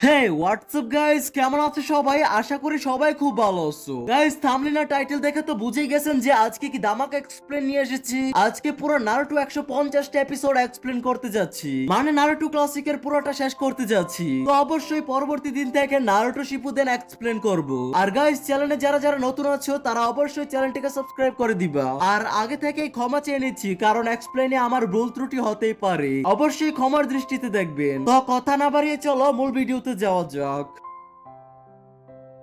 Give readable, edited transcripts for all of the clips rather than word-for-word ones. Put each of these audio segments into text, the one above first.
হেই WhatsApp guys, কেমন আছো সবাই? আশা করি সবাই খুব ভালো আছো। গাইস, থাম্বনেল আর টাইটেল দেখে তো বুঝেই গেছেন যে আজকে কি ধামাকা এক্সপ্লেন নিয়ে এসেছি। আজকে পুরো নারুটো 150টা এপিসোড এক্সপ্লেন করতে যাচ্ছি, মানে নারুটো ক্লাসিকের পুরোটা শেষ করতে যাচ্ছি। তো অবশ্যই পরবর্তী দিন থেকে নারুটো শিপুদেন এক্সপ্লেন করব। আর গাইস, চ্যানেলে যারা যারা নতুন আছো তারা অবশ্যই চ্যানেলটিকে সাবস্ক্রাইব করে দিবা। আর আগে থেকেই ক্ষমা চেয়ে নিচ্ছি, কারণ এক্সপ্লেনে আমার ভুল ত্রুটি হতেই পারে, অবশ্যই ক্ষমার দৃষ্টিতে দেখবেন। তো কথা না বাড়িয়ে চলো মূল ভিডিওতে যাওয়া যাক।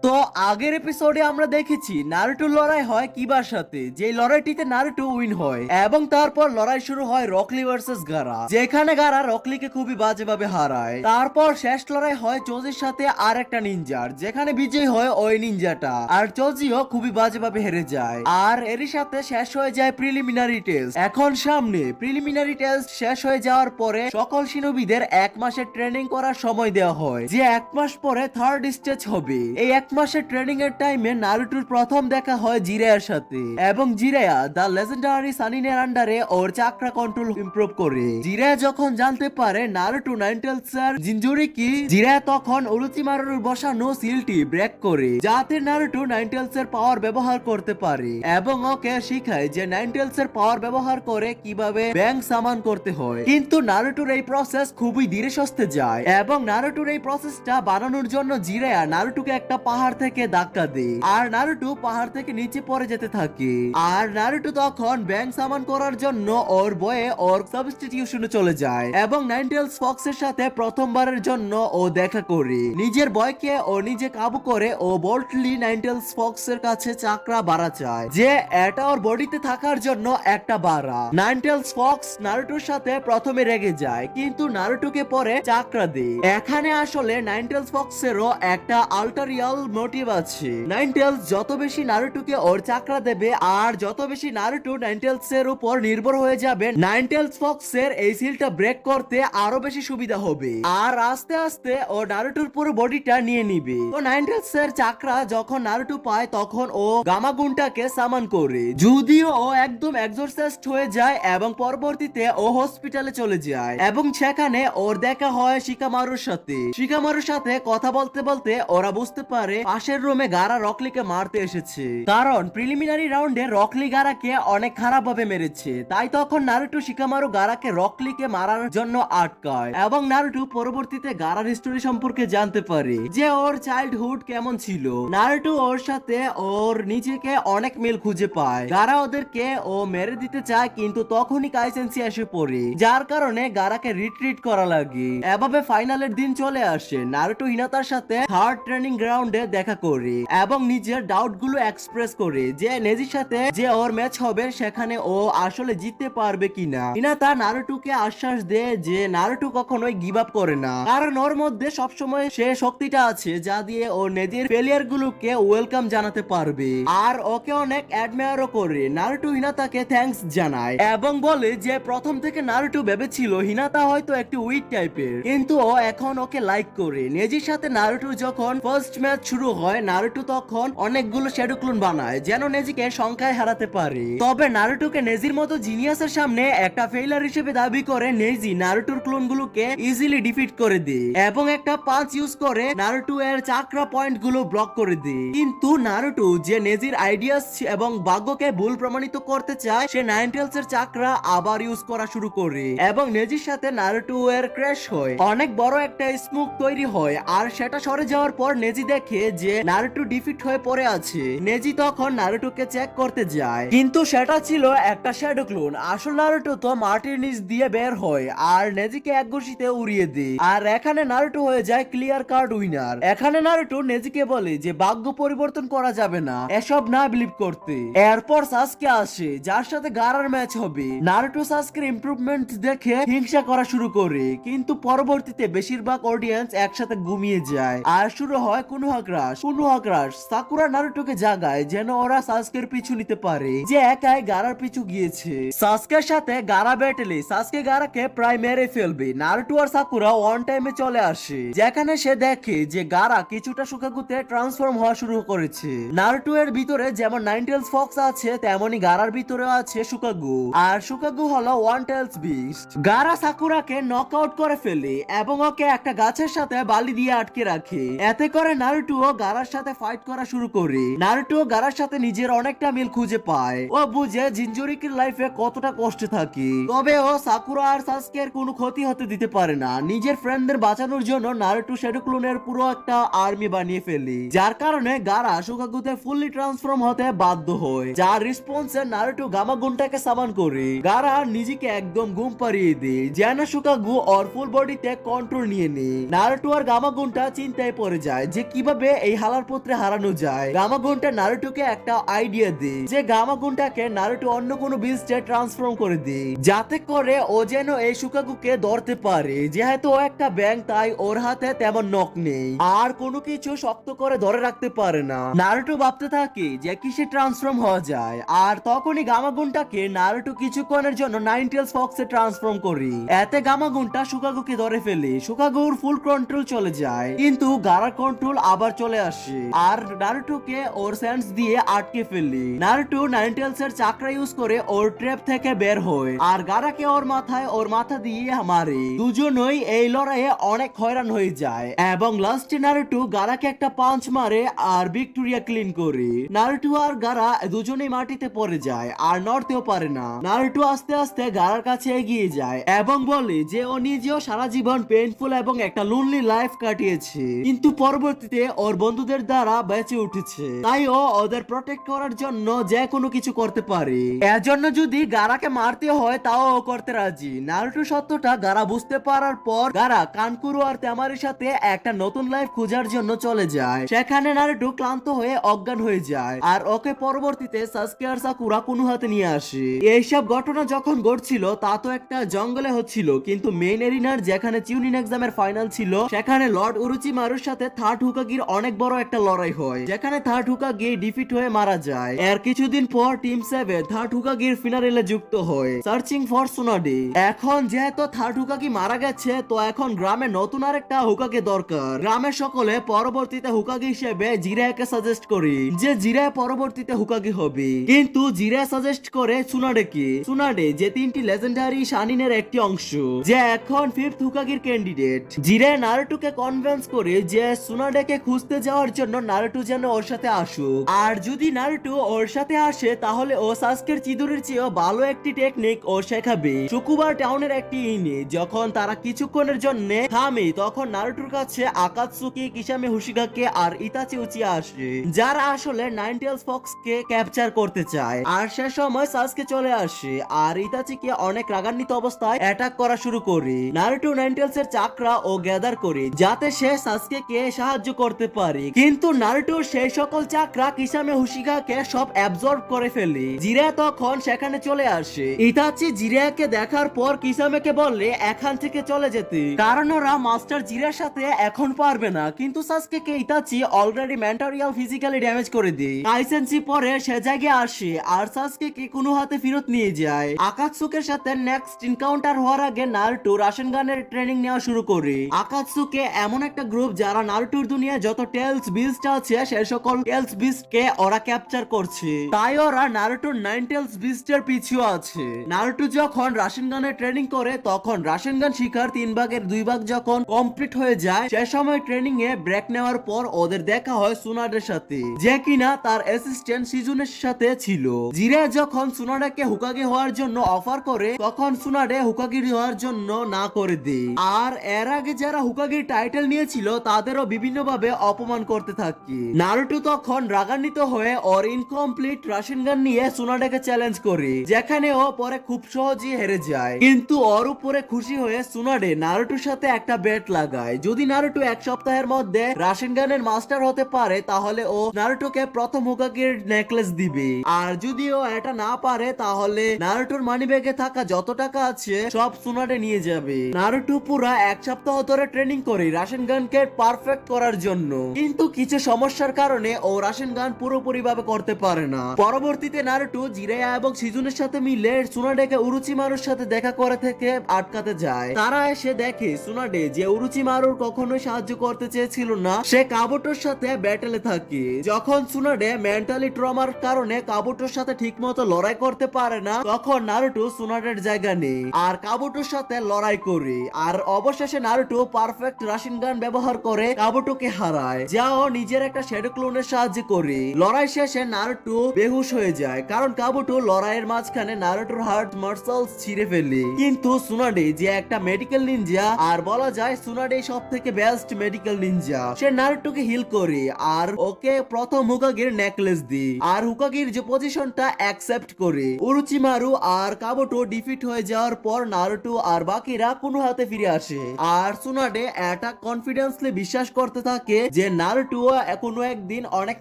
তো আগের এপিসোডে আমরা দেখেছি নারুটোর লড়াই হয় কিবার সাথে, যে লড়াইটিতে নারুটো উইন হয় এবং তারপর লড়াই শুরু হয় রকলি ভার্সেস গারা, যেখানে গারা রকলিকে খুবই বাজেভাবে হারায়। তারপর শেষ লড়াই হয় চোজির সাথে আর একটা নিনজার, যেখানে বিজয়ী হয় ওই নিনজাটা, আর চোজিও খুবই বাজেভাবে হেরে যায়। আর এরই সাথে শেষ হয়ে যায় প্রিলিমিনারি টেস্ট। এখন সামনে প্রিলিমিনারি টেস্ট শেষ হয়ে যাওয়ার পরে সকল শিনোবিদের 1 মাসের ট্রেনিং করার সময় দেওয়া হয়, যে 1 মাস পরে থার্ড স্টেজ হবে। এই 1 মাসের ট্রেনিং এর টাইমে নারুটোর প্রথম দেখা হয় জিরায়ার সাথে, এবং জিরায়া দ্য লেজেন্ডারি সানিনের আন্ডারে ওর চাকরা কন্ট্রোল ইমপ্রুভ করে। জিরায়া যখন জানতে পারে নারুটো নাইনটেলস এর জিনজুরিকি, জিরায়া তখন ওরোচিমারুর বসানো সিলটি ব্রেক করে, যাতে নারুটো নাইনটেলস এর পাওয়ার ব্যবহার করতে পারে, এবং ওকে শিখায় যে নাইনটেলস এর পাওয়ার ব্যবহার করে কিভাবে ব্যাংক সামান করতে হয়। কিন্তু নারুটোর এই প্রসেস খুবই ধীরে সুস্থে যায়, এবং নারুটোর এই প্রসেসটা বানানোর জন্য জিরায়া নারুটোকে একটা পাহাড় থেকে ধাক্কা দেয়, আর নারুটো পাহাড় থেকে নিচে পড়ে যেতে থাকে। আর নারুটো তখন ব্যাংক সামান করার জন্য ওর বয়ে ওর সাবস্টিটিউশনে চলে যায়, এবং নাইনটেলস ফক্সের সাথে প্রথমবারের জন্য ও দেখা করে নিজের বয়কে ও নিজে কাবু করে ও বোল্টলি নাইনটেলস ফক্সের কাছে চাকরা বাড়া চায়, যে এটা ওর বডিতে থাকার জন্য একটা বাড়া। নাইনটেলস ফক্স নারুটোর সাথে প্রথমে রেগে যায়, কিন্তু নারুটোকে পরে চাকরা দেয়। এখানে আসলে নাইনটেলস ফক্সেরও একটা আল্টারিয়াল মোটিভ আছে। নাইনটেলস যত বেশি নারুটোকে ওর চাকরা দেবে আর যত বেশি নারুটো নাইনটেলস এর উপর নির্ভর হয়ে যাবে, নাইনটেলস ফক্সের এই সিলটা ব্রেক করতে আরো বেশি সুবিধা হবে, আর আস্তে আস্তে ও নারুটোর পুরো বডিটা নিয়ে নিবে। তো নাইনটেলস এর চাকরা যখন নারুটো পায় তখন ও গামাগুনটাকে সামান করে, যদিও ও একদম এক্সরসাইজড হয়ে যায়, এবং পরবর্তীতে ও হসপিটালে চলে যায়, এবং সেখানে ওর দেখা হয় শিকামারুর সাথে। শিকামারুর সাথে কথা বলতে বলতে ওরা বুঝতে পারে পাশের রুমে গারা রকলিকে মারতে এসেছে, কারণ প্রিলিমিনারি রাউন্ডে রকলি গারাকে অনেক খারাপ ভাবে মেরেছে। তাই তখন নারুটো শিকামারু গারাকে রকলিকে মারার জন্য আটকায়, এবং নারুটো পরবর্তীতে গারার স্টোরি সম্পর্কে জানতে পারে, যে ওর চাইল্ডহুড কেমন ছিল। নারুটো ওর সাথে ওর নিজেকে অনেক মিল খুঁজে পায়। গারা ওদেরকে ও মেরে দিতে চায়, কিন্তু তখনই কাইসেন্সি এসে পড়ে, যার কারণে গারাকে রিট্রিট করা লাগে। এভাবে ফাইনালের দিন চলে আসে। নারুটো হিনাতার সাথে থার্ড ট্রেনিং গ্রাউন্ডে দেখা করে এবং নিজের ডাউট গুলো এক্সপ্রেস করে, যে নেজির সাথে যে ওর ম্যাচ হবে সেখানে ও আসলে জিততে পারবে কিনা। হিনাতা নারুটোকে আশ্বাস দেয় যে নারুটো কখনোই গিভ আপ করে না, কারণ ওর মধ্যে সবসময় সে শক্তিটা আছে যা দিয়ে ও নেজির ফেলিয়ার গুলোকে ওয়েলকাম জানাতে পারবে। আর ওকে অনেক অ্যাডমায়ারও করে। নারুটো হিনাতাকে থ্যাঙ্কস জানায় এবং বলে যে প্রথম থেকে নারুটো ভেবেছিল হিনাতা হয়তো একটি উইক টাইপের, কিন্তু ও এখন ওকে লাইক করে। নেজির সাথে নারুটো যখন ফার্স্ট ম্যাচ শুরু হয়, নারুটো তখন অনেকগুলো শ্যাডো ক্লোন বানায় যেন নেজিকে সংখ্যায় হারাতে পারে। তবে নারুটোকে নেজির মতো জিনিয়াসের সামনে একটা ফেইলার হিসেবে দাবি করে নেজি নারুটোর ক্লোন গুলোকে ইজিলি ডিফিট করে দেয়, এবং একটা পাঁচ ইউজ করে নারুটো এর চাকরা পয়েন্ট গুলো ব্লক করে দেয়। কিন্তু নারুটো যে নেজির আইডিয়াস এবং ভাগ্যকে ভুল প্রমাণিত করতে চায়, সে নাইনটেলস এর চাকরা আবার ইউজ করা শুরু করে, এবং নেজির সাথে নারুটো এর ক্র্যাশ হয়। অনেক বড় একটা স্মোক তৈরি হয়, আর সেটা সরে যাওয়ার পর নেজি দেখে যে নারুটো ডিফিট হয়ে পড়ে আছে। নেজি তখন নারুটোকে চেক করতে যায়, কিন্তু সেটা ছিল একটা শ্যাডো ক্লোন। আসল নারুটো তো মাটির নিচ দিয়ে বের হয় আর নেজিকে এক ঘুষিতে উড়িয়ে দেয়, আর এখানে নারুটো হয়ে যায় ক্লিয়ার কার্ড উইনার। এখানে নারুটো নেজিকে বলে যে ভাগ্য পরিবর্তন করা যাবে না, এসব না বিলিভ করতে। এরপর সাসকে আসে, যার সাথে গারার ম্যাচ হবে। নারুটো সাসকের ইমপ্রুভমেন্ট দেখে হিংসা করা শুরু করে, কিন্তু পরবর্তীতে বেশিরভাগ অডিয়েন্স একসাথে ঘুমিয়ে যায় আর শুরু হয় কোনোহাক ক্রাশ সাকুরা নারুটোকে জাগায় যেন ওরা সাসকের পিছু নিতে পারে যে একাই গারার পিছু গিয়েছে। সাসকের সাথে গারা ব্যাটেলে সাসকে গারাকে প্রায় মেরে ফেলবে। নারুটো আর সাকুরা ওয়ান টাইমে চলে আসে যেখানে সে দেখে যে গারা কিছুটা সুকাগুতে ট্রান্সফর্ম হওয়া শুরু করেছে। নারুটো এর ভিতরে যেমন নাইনটেলস ফক্স আছে তেমনি গারার ভিতরেও আছে সুকাগু, আর সুকাগু হলো ওয়ান টেলস বিস্ট। গারা সাকুরাকে নক আউট করে ফেলে এবং ওকে একটা গাছের সাথে বালি দিয়ে আটকে রাখে। এতে করে নারুটো গারার সাথে ফাইট করা শুরু করে। নারুটো গারার সাথে নিজের অনেকটা মিল খুঁজে পায়। ও বুঝে জিনজুরিকির লাইফে কতটা কষ্ট থাকে, তবে ও সাকুরা আর সাসকের কোনো ক্ষতি হতে দিতে পারে না। নিজের ফ্রেন্ডদের বাঁচানোর জন্য নারুটো শ্যাডো ক্লোনের পুরো একটা আর্মি বানিয়ে ফেলে, যার কারণে গারা সুকাগুতে ফুললি ট্রান্সফর্ম হতে বাধ্য হয়। যার রেসপন্সে নারুটো গামাগুনটাকে সামান করে। গারা নিজেকে একদম ঘুম পাড়িয়ে দেয় যেন সুকাগু ওর ফুল বডিতে কন্ট্রোল নিয়ে নেয়। নারুটো আর গামাগুনটা চিন্তায় পড়ে যায় যে কিভাবে এই হালার পুত্রে হারানো যায়। গামাগুনটা নারুটোকে একটা আইডিয়া দেয় যে গামাগুনটাকে নারুটো অন্য কোনো বিস্টে ট্রান্সফর্ম করে দেয় যাতে করে ও যেন এই সুকাগুকে ধরতে পারে। যেহেতু ও একটা ব্যাং তাই ওর হাতে তেমন নখ নেই আর কোনো কিছু শক্ত করে ধরে রাখতে পারে না। নারুটো ভাবতে থাকে যে কিসে ট্রান্সফর্ম হওয়া যায়, আর তখনই গামাগুনটাকে নারুটো কিছুক্ষণের জন্য নাইনটেলস ফক্সে ট্রান্সফর্ম করে। এতে গামাগুনটা সুকাগুকে ধরে ফেলে। সুকাগুর ফুল কন্ট্রোল চলে যায় কিন্তু গারার কন্ট্রোল আবার চলে আসে আর নারুটোকে ওর সেন্স দিয়ে আটকে ফেলে। নারুটো নাইনটেলস এর চাকরা ইউজ করে ওর ট্র্যাপ থেকে বের হয় আর গারাকে ওর মাথা দিয়ে মারে। দুজনই এই লড়াইয়ে অনেক হয়রান হয়ে যায় এবং লাস্টে নারুটো গারাকে একটা পাঞ্চ মারে আর ভিক্টোরিয়া ক্লিন করে। নারুটো আর গারা দুজনেই মাটিতে পড়ে যায় আর নড়তেও পারে না। নারুটো আস্তে আস্তে গারার কাছে এগিয়ে যায় এবং বলে যে ও নিজেও সারা জীবন পেইনফুল এবং একটা লোনলি লাইফ কাটিয়েছে কিন্তু পরবর্তীতে ওর বন্ধুদের দ্বারা বেঁচে উঠেছে, তাই ও ওদের প্রটেক্ট করার জন্য যে কোনো কিছু করতে পারে। এর জন্য যদি গারাকে মারতে হয় তাও ও করতে রাজি। নারুটো সত্যটা গারা বুঝতে পারার পর গারা কানকুরু আর তেমারির সাথে একটা নতুন লাইফ খোঁজার জন্য চলে যায়। সেখানে নারুটো ক্লান্ত হয়ে অজ্ঞান হয়ে যায় আর ওকে পরবর্তীতে সাসকে আর সাকুরা কোনো হাতে নিয়ে আসে। এইসব ঘটনা যখন ঘটছিল তা তো একটা জঙ্গলে হচ্ছিল, কিন্তু মেইন এরিনার যেখানে চিউনিন এক্সামের ফাইনাল ছিল সেখানে লর্ড উরুচিমারুর সাথে থার্ড হুকাগির অনেক বড় একটা লড়াই হয় যেখানে থার্ড হুকাগি ডিফিট হয়ে মারা যায়। এর কিছুদিন পর টিম 7 থার্ড হুকাগির ফিনালে যুক্ত হয় সার্চিং ফর সুনাডে। এখন যেহেতু থার্ড হুকাগি মারা গেছে তো এখন গ্রামে নতুন আরেকটা হুকাগে দরকার। গ্রামের সকলে পরবর্তীতে হুকাগি হিসেবে জিরাকে সাজেস্ট করে যে জিরা পরবর্তীতে হুকাগি হবে, কিন্তু জিরা সাজেস্ট করে সুনাডেকে। সুনাডে যে তিনটি লেজেন্ডারি শানিনের একটি অংশ যে এখন ফিফথ হুকাগির ক্যান্ডিডেট। জিরা নারুটোকে কনভিন্স করে যে সুনাডেকে খুঁজতে যাওয়ার জন্য নারুটো যেন ওর সাথে আসুক, আর যদি নারুটো ওর সাথে আসে তাহলে ও সাসকের চিদুরের চেয়েও ভালো একটি টেকনিক ও শেখাবে। সুকুবা টাউনের একটি ইনে যখন তারা কিছুক্ষণের জন্য থামে তখন নারুটোর কাছে আকাতসুকি, কিসামে হুশিগাকে আর ইতাচি উচিয়া আসে যারা আসলে নাইনটেলস ফক্স কে ক্যাপচার করতে চায়। আর সে সময় সাসকে চলে আসে আর ইতাচিকে অনেক রাগান্বিত অবস্থায় অ্যাটাক করা শুরু করে। নারুটো নাইনটেলস এর চাকরা ও গ্যাদার করে যাতে সে সাসকে কে সাহায্য করতে পারে, কিন্তু নারুটো সেই সকল চাকরা কিসামে হুশিগাকে সব অ্যাবজর্ব করে ফেলে। জিরা তখন সেখানে চলে আসে। ইতাচি জিরাকে দেখার পর কিসামেকে বললে এখান থেকে চলে যেতে, কারণ ওরা মাস্টার জিরার সাথে এখন পারবে না। কিন্তু সাসকে কে Itachi already mentally physically damage করে দেয়। কাইসেনসি পরে সে জায়গায় আসে আর সাসকে কে কোনো হাতে ফেরত নিয়ে যায়। আকাতসুকের সাথে নেক্সট এনকাউন্টার হওয়ার আগে নারুটো রাশেনগানের ট্রেনিং নেওয়া শুরু করে। আকাতসুকে এমন একটা গ্রুপ যারা নারুটোর দুনিয়ায় যত টেলস বিস্ট আছে সে সকল টেলস বিস্ট কে ওরা ক্যাপচার করছে, তাই ওরা নারুটোর 9 টেলস বিস্টের পিছু আছে। নারুটো যখন রাশেনগানের ট্রেনিং করে তখন রাশেনগান শিকার 3 ভাগের 2 ভাগ যখন কমপ্লিট হয়ে যায় সে সময় ট্রেনিং এ ব্রেক নেওয়ার পর ওদের দেখা হয় সুনাডের সাথে যে কিনা তার অ্যাসিস্ট্যান্ট সিজুনের সাথে ছিল। জিরা যখন সুনাডাকে হুকাগে হওয়ার জন্য অফার করে তখন সুনাডে হুকাগি হওয়ার জন্য না করে দেয়, আর এর আগে যারা হুকাগির টাইটেল নিয়েছিল তাদেরও বিভিন্ন ভাবে অপমান করতে থাকে। নারুটো তখন রাগান্বিত হয়ে ওর ইনকমপ্লিট রাশেনগান নিয়ে সুনাডাকে চ্যালেঞ্জ করে যেখানে ও পরে খুব সহজেই হেরে যায়, কিন্তু ওর উপরে খুশি হয়ে সুনাডে নারুটোর সাথে একটা বেট লাগায় যদি নারুটো 1 সপ্তাহের মধ্যে রাশেনগানের মাস্টার হতে পারে তাহলে ও নারুটোকে প্রথম হুকাগির নেকলেস দিবে, আর যদি ও এটা না পারে তাহলে নারুটোর মানিব্যাগে থাকা যত টাকা আছে সব সুনাডে নিয়ে যাবে। নারুটো পুরা 1 সপ্তাহ ধরে ট্রেনিং করে রাশেনগানকে পারফেক্ট করার জন্য। কিন্তু কিছু সমস্যার কারণে ও রাশিনগান পুরোপুরি ভাবে করতে পারে না। পরবর্তীতে নারুটো জিরায়া এবং শিজুনের সাথে মিলে সুনাডেকে উরুচিমারুর সাথে দেখা করে থেকে আটকাতে যায়। তারা এসে দেখে সুনাডে যে উরুচিমারুর কখনোই সাহায্য করতে চেয়েছিল না, সে কাবুটোর সাথে ব্যাটেলে থাকে। যখন সুনাডে মেন্টালি ট্রমার কারণে কাবুটোর সাথে ঠিকমতো লড়াই করতে পারে না, তখন নারুটো সুনাডের জায়গা নেই আর কাবুটোর সাথে লড়াই করে। আর অবশেষে নারুটো পারফেক্ট রাশিনগান ব্যবহার করে কাবুটোকে হারায়, যা ও নিজের একটা শ্যাডো ক্লোনের সাহায্যে করে। লড়াই শেষে নারুটো বেহুশ হয়ে যায় কারণ কাবুটো লড়াইয়ের মাঝখানে নারুটোর হার্ট মার্সেলস ছিঁড়ে ফেলে। কিন্তু সুনাডে যে একটা মেডিকেল নিনজা, আর বলা যায় সুনাডে সব থেকে বেস্ট মেডিকেল নিনজা, সে নারুটোকে হিল করে আর ওকে প্রথম হুকাগির নেকলেস দি আর হুকাগির যে পজিশনটা অ্যাকসেপ্ট করে। উরুচিমারু আর কাবুটো ডিফিট হয়ে যাওয়ার পর নারুটো আর বাকিরা কোনো হাতে ফিরে আসে আর সুনাডে এটা কনফিডেন্সলি বিশ্বাস করতে থাকে যে নারুটো কোনো একদিন অনেক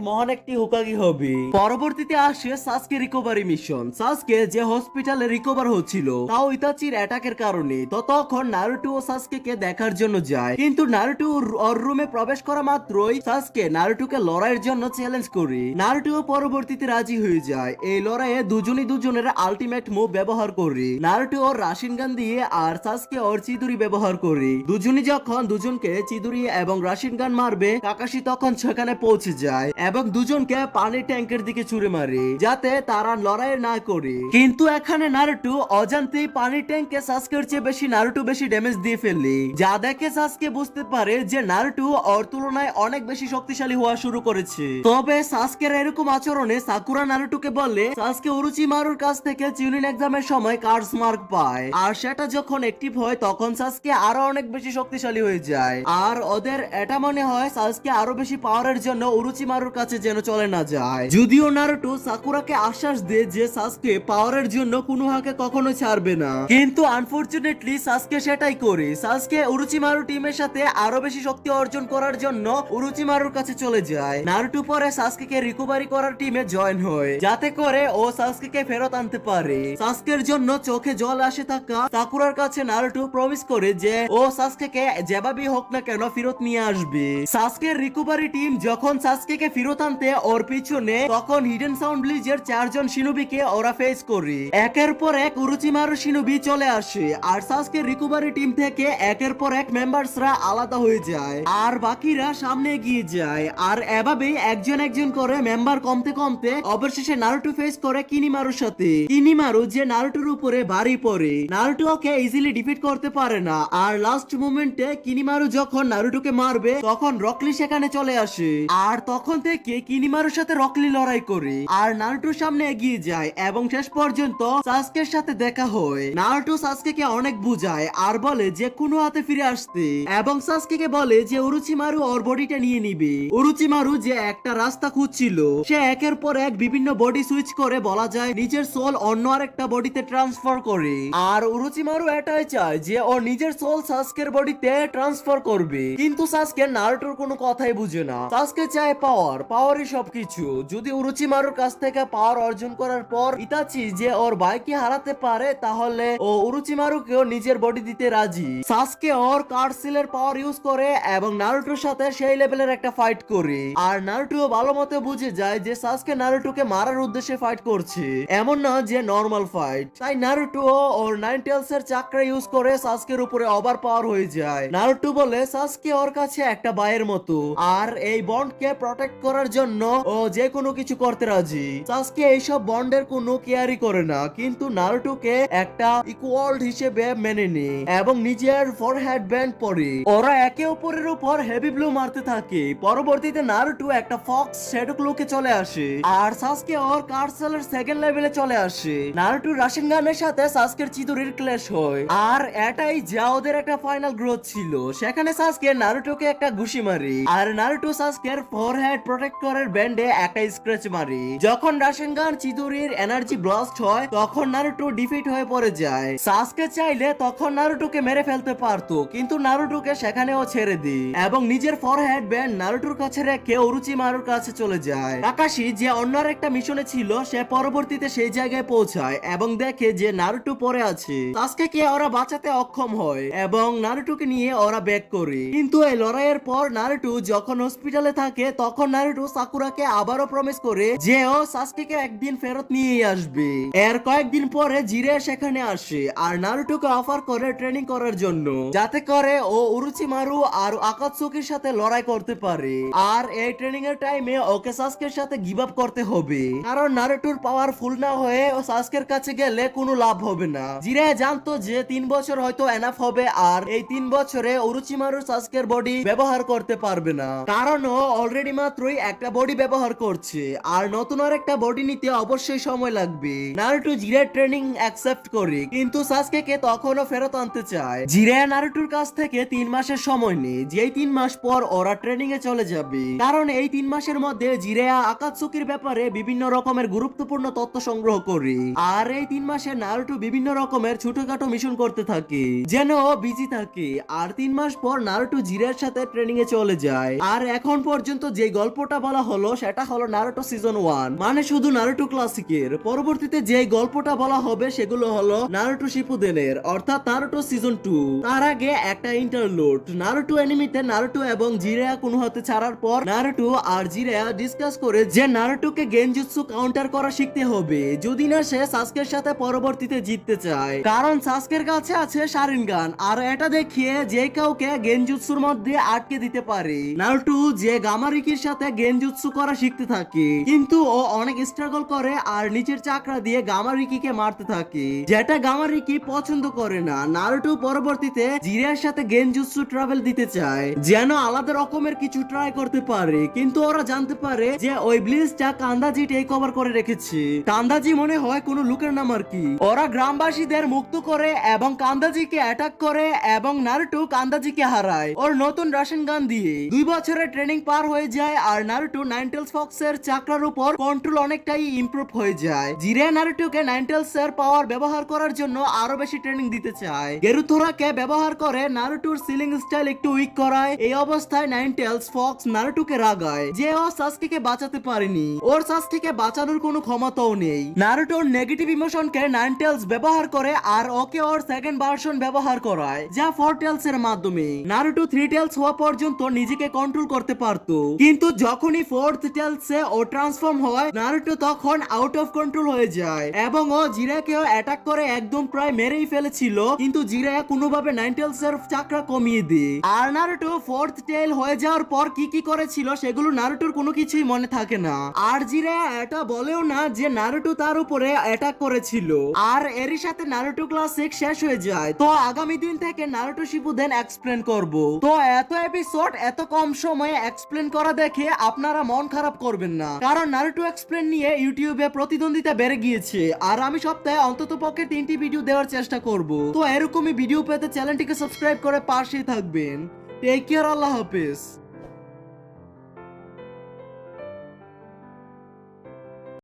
মহান একটি হুকাগি হবে। পরবর্তীতে আসে সাসকে রিকভারি মিশন। সাসকে যে হসপিটালে রিকভার হচ্ছিল তাও ইতাচির অ্যাটাকের কারণে, তো তখন নারুটো ও সাসকে দেখার জন্য যায়। কিন্তু নারুটো ওর রুমে প্রবেশ করা মাত্রই সাসকে নারুটোকে লড়াইয়ের জন্য চ্যালেঞ্জ করে। নারুটো পরবর্তীতে রাজি হয়ে যায়। এই লড়াইয়ে দুজনই দুজনের আলটিমেট মুভ ব্যবহার করে। নারুটো ওর রাশিনগান দিয়ে আর সাসকে ওর চিদুরি ব্যবহার করে। দুজনই যখন দুজনকে চিদুরি এবং রাশিনগান মারবে, কাকাশি তখন সেখানে পৌঁছে যায় এবং দুজনকে পানির ট্যাঙ্কের দিকে ছুড়ে মারে যাতে তারা লড়াই না করে। কিন্তু এখানে নারুটো অজান্তেই পানির ট্যাঙ্কে সাসকের চেয়ে নারুটো বেশি ড্যামেজ দিয়ে ফেলে, যা দেখে সাসকে বুঝতে পারে যে নারুটো ওর তুলনায় অনেক বেশি শক্তিশালী হওয়া শুরু করেছে। তবে সাসকের এরকম আচরণে সাকুরা নারুটোকে বলে সাসকে উরুচিমারুর কাছ থেকে চিউনিন এক্সামের সময় কার্স মার্ক পায়, আর সেটা যখন অ্যাক্টিভ হয় তখন সাসকে আরো অনেক বেশি শক্তিশালী হয়ে যায়। আর ওদের এটা মনে হয় সাসকে আরো বেশি পাওয়ারের জন্য উরুচিমারুর কাছে যেন চলে না যায়। যদিও নারুটো সাকুরাকে আশ্বাস দেয় যে সাসকে পাওয়ারের জন্য কোনো হাকে কখনো ছাড়বে না, কিন্তু আনফরচুনেটলি সাসকে সেটাই করে। সাসকে উরুচিমারু টিমের সাথে আরো বেশি শক্তি অর্জন করার জন্য উরুচিমারুর কাছে চলে যায়। নারুটো পরে সাসকে রিকভারি করার টিমে জয়েন হয় যাতে করে ও সাসকে ফেরত আনতে পারে। সাসকের জন্য চোখে জল আসে থাকা সাকুরার কাছে নারুটো প্রমিস করে যে ও সাসকে যেভাবেই হোক না কেন ফেরত নিয়ে আসবে। সাসকের রিকভারি টিম যখন সাসকে ফেরত আনতে ওর পিছনে, তখন হিডেন সাউন্ড ব্লিজের 4 জন শিনোবিকে ওরা ফেস করে। একের পর এক উরুচিমারু শিনোবি চলে আসে আর সাসকে রিকভারি টিম থেকে একের পর এক মেম্বারসরা আলাদা হয়ে যায় আর বাকিরা সামনে এগিয়ে যায়। আর এভাবেই একজন একজন করে মেম্বার কমতে কমতে অবশেষে নারুটো ফেস করে কিনিমারুর সাথে। কিনিমারু যে নারুটোর উপরে ভারী পড়ে, নারুটো ওকে ইজিলি ডিফিট করতে পারে না। আর লাস্ট মোমেন্টে কিনিমারু যখন নারুটোকে মারবে তখন রকলি সেখানে চলে আসে আর তখন থেকে কিনিমারুর সাথে রকলি লড়াই করে আর নারুটোর সামনে এগিয়ে যায় এবং শেষ পর্যন্ত সাসকের সাথে দেখা হয়। নারুটো সাসকেকে অনেক বুঝায় আর বলে যে কোনো হাতে ফিরে আসতে এবং সাসকেকে বলে যে উরুচিমারু ওর বডিটা নিয়ে নিবে। উরুচিমারু যে একটা রাস্তা খুঁজছিল, সে একের পর এক বিভিন্ন বডি সুইচ করে বলা যায় নিজের সোল অন্য আরেকটা বডিতে ট্রান্সফার করে। আর উরুচিমারু এটাই চায় যে ও নিজের সোল সাসকের বডিতে ট্রান্সফার করবে, কিন্তু সাসকে নারুটোর কোনো কথাই বুঝে না। সাসকে চায় পাওয়ার, পাওয়ারই সবকিছু। যদি উরুচিমারুর কাছ থেকে পাওয়ার অর্জন করার পর ইতাচি যে ওর ভাইকে হারাতে পারে, তাহলে ও উরুচিমারুকেও নিজের বডি দিতে রাজি। সাসকে ওর কার্সিলের পাওয়ার ইউজ করে এবং নারুটোর সাথে সেই লেভেলের একটা ফাইট করে। আর নারুটো ভালো মতো বুঝে যায় যে সাসকে নারুটোকে মারার উদ্দেশ্যে ফাইট করছে, এমন না যে নরমাল ফাইট। তাই নারুটো ওর 9 টেলস এর চাকরা ইউজ করে সাসকের উপরে ওভার পাওয়ার হয়ে যায়। নারুটো বলে সাসকে ওর কাছে একটা ভাইয়ের মতো আর এই বন্ডকে প্রটেক্ট করার জন্য ও যে কোনো কিছু করতে রাজি। সাসকে এইসব বন্ডের কোনো কেয়ারই করে না, কিন্তু নারুটোকে একটা ইকুয়াল হিসেবে মেনে নেয় এবং নিজের ফরহেড ব্যান্ড পরে। ওরা একে অপরের উপর হেভি ব্লো মারতে থাকে। পরবর্তীতে নারুটো একটা ফক্স শ্যাডো ক্লোকে চলে আসে আর সাসকে ওর কার্সেলের সেকেন্ড লেভেলে চলে আসে। নারুটো রাশিনগানের সাথে সাসকের চিদুরির ক্ল্যাশ হয় আর এটাই যা ওদের একটা ফাইনাল গ্রোথ ছিল। সেখানে সাসকে নারুটোকে একটা ঘুষি মারে আর নারুটো সাসকের ফরহেড প্রোটেক্টরের ব্যান্ডে একটা স্ক্র্যাচ মারে। যখন রাশিনগান চিদুরির এনার্জি ব্লাস্ট হয় তখন নারুটো ডিফিট হয়ে পড়ে যায়। সাসকে চাইলে তখন নারুটোকে মেরে ফেলতে পারতো, কিন্তু নারুটোকে সেখানেও ছেড়ে দেয় এবং নিজের ফরহেড ব্যান্ড নারুটোর কাছে রেখে উরুচিমারুর কাছে চলে যায়। কাকাশি যে অন্য একটা মিশনে ছিল, সে পরবর্তীতে সেই জায়গায় পৌঁছায় এবং দেখে যে নারুটো পরে আছে। সাসকেকে ওরা বাঁচাতে অক্ষম হয় এবং নারুটোকে নিয়ে ওরা ব্যাক করে, কিন্তু এই লড়াইয়ের পর নারুটো নারুটো যখন হসপিটালে থাকে তখন নারুটো সাকুরাকে আবারও প্রমিস করে যে ও সাসকেকে একদিন ফেরত নিয়ে আসবে। এর কয়েকদিন পরে জিরে সেখানে আসে আর নারুটোকে অফার করে ট্রেনিং করার জন্য, যাতে করে ও উরুচিমারু আর আকাতসুকির সাথে লড়াই করতে পারে। আর এই ট্রেনিং এর টাইমে ওকে সাসকের সাথে গিভ আপ করতে হবে, কারণ নারুটোর পাওয়ার ফুল না হয়ে ও সাসকের কাছে গেলে কোনো লাভ হবে না। জিরে জানতো যে 3 বছর হয়তো এনাফ হবে, আর এই 3 বছরে উরুচিমারু সাসকের বডি ব্যবহার করতে পারবে না, কারণ ও অলরেডি মাত্রই একটা বডি ব্যবহার করছে আর নতুন আর একটা বডি নিতে অবশ্যই সময় লাগবে। নারুটো জিরের ট্রেনিং অ্যাকসেপ্ট করে, কিন্তু সাসকেকে তখনও ফেরত আনতে চায়। জিরে নারুটোর কাছ থেকে 3 মাসের সময় নেয়, যেই 3 মাস পর ওরা ট্রেনিং এ চলে যাবে, কারণ এই 3 মাসের মধ্যে জিরেয়া আকাতসুকির ব্যাপারে বিভিন্ন রকমের গুরুত্বপূর্ণ তথ্য সংগ্রহ করে। আর এই 3 মাসে নারুটো বিভিন্ন রকমের ছোটখাটো মিশন করতে থাকে যেন ও বিজি থাকে। আর 3 মাস পর নারুটো জিরের সাথে ট্রেনিং এ চলে যায়। আর এখন পর্যন্ত যে গল্পটা বলা হলো সেটা হলো নারুটো সিজন 1, মানে শুধু নারুটো ক্লাসিকের। পরবর্তীতে যে গল্পটা বলা হবে সেগুলো হলো নারুটো শিপুদেনের, অর্থাৎ নারুটো সিজন 2। তার আগে একটা ইন্টারলুড। নারুটো অ্যানিমেতে নারুটো এবং জিরেয়া কোনোহাতে ছাড়ার পর নারুটো আর জিরেয়া ডিসকাস করে যে নারুটোকে গেনজুৎসু কাউন্টার করা শিখতে হবে, যদি না সে সাসকের সাথে পরবর্তীতে জিততে চায়, কারণ সাসকের কাছে আছে শারিনগান। আর এটা দেখিয়ে যে কাউকে গেনজুৎসুর মধ্যে আটকে দিতে পারে। নারুটো যে গামারিকির সাথে গেনজুৎসু করা শিখতে থাকে, কিন্তু ও অনেক স্ট্রাগল করে আর নিচের চাকরা দিয়ে গামারিকিকে মারতে থাকে, যেটা গামারিকি পছন্দ করে না। নারুটো পরবর্তীতে জিরের সাথে গেনজুৎসু ট্রাভেল দিতে চায়, যেন আলাদা রকমের কিছু ট্রাই করতে পারে, কিন্তু ওরা জানতে পারে যে ওই ব্লিজটা কান্দাজি টেক ওভার করে রেখেছে। কান্দাজি মনে হয় কোনো লুকের নাম আর কি। ওরা গ্রামবাসীদের মুক্ত করে এবং কান্দাজিকে অ্যাটাক করে এবং নারুটো কান্দাজিকে হারায় ওর নতুন রাশন গান দিয়ে। 2 বছরের ট্রেনিং পার হয়ে যায় আর নারুটো নাইনটেলস ফক্সের চাকরার উপর কন্ট্রোল অনেকটাই ইমপ্রুভ হয়ে যায়। জিরে নারুটোকে নাইনটেলস এর পাওয়ার ব্যবহার করার জন্য আরো বেশি ট্রেনিং দিতে চায়। গেরুথোরাকে ব্যবহার করে নারুটোর সিলিং স্টাইল একটু উইক করায়। এই অবস্থায় নাইনটেলস ফক্স নারুটোকে রাগায় যে ও সাসকেকে বাঁচাতে পারেনি, ওর সাসকেকে বাঁচানোর কোনো ক্ষমতাও নেই। নারুটোর নেগেটিভ ইমোশনকে নাইনটেলস ব্যবহার করে আর ওকে ওর সেকেন্ড ভার্সন ব্যবহার করায়, যা 4 টেলস এর মাধ্যমে। নারুটো 3 টেলস হওয়া পর্যন্ত নিজেকে কন্ট্রোল করতে পারত, কিন্তু যখনই 4th টেলস এ ও ট্রান্সফর্ম হয় নারুটো তখন আউট অফ কন্ট্রোল হয়ে যায় এবং ও জিরাকেও অ্যাটাক করে একদম প্রায় মেরেই ফেলেছিল, কিন্তু জিরা কোনোভাবে 9 টেলস এর চাকরা কমিয়ে দেয়। আর নারুটো 4th টেল হয়ে যাওয়ার পর কি কি করেছিল সেগুলো নারুটোর কোনো কিছুই মনে থাকে না। আর জিরা এটা বলেও না যে নারুটো তার উপরে অ্যাটাক করেছিল। আর এরই সাথে নারুটো ক্লাসিক শেষ হয়ে যায়। তো আগামী দিন থেকে নারুটো শিপুদেন এক্সপ্লেন করব। তো এত এপিসোড এত কম সময়ে এক্সপ্লেন করা দেখে আপনারা মন খারাপ করবেন না, কারণ নারুটো এক্সপ্লেন নিয়ে ইউটিউবে প্রতিদ্বন্দ্বিতা বেড়ে গিয়েছে আর আমি সপ্তাহে অন্তত পক্ষে 3টি ভিডিও দেওয়ার চেষ্টা করব। তো এরকমই ভিডিও পেতে চ্যানেলটিকে সাবস্ক্রাইব করে পাশেই থাকবেন। টেক কেয়ার, আল্লাহ হাফেজ।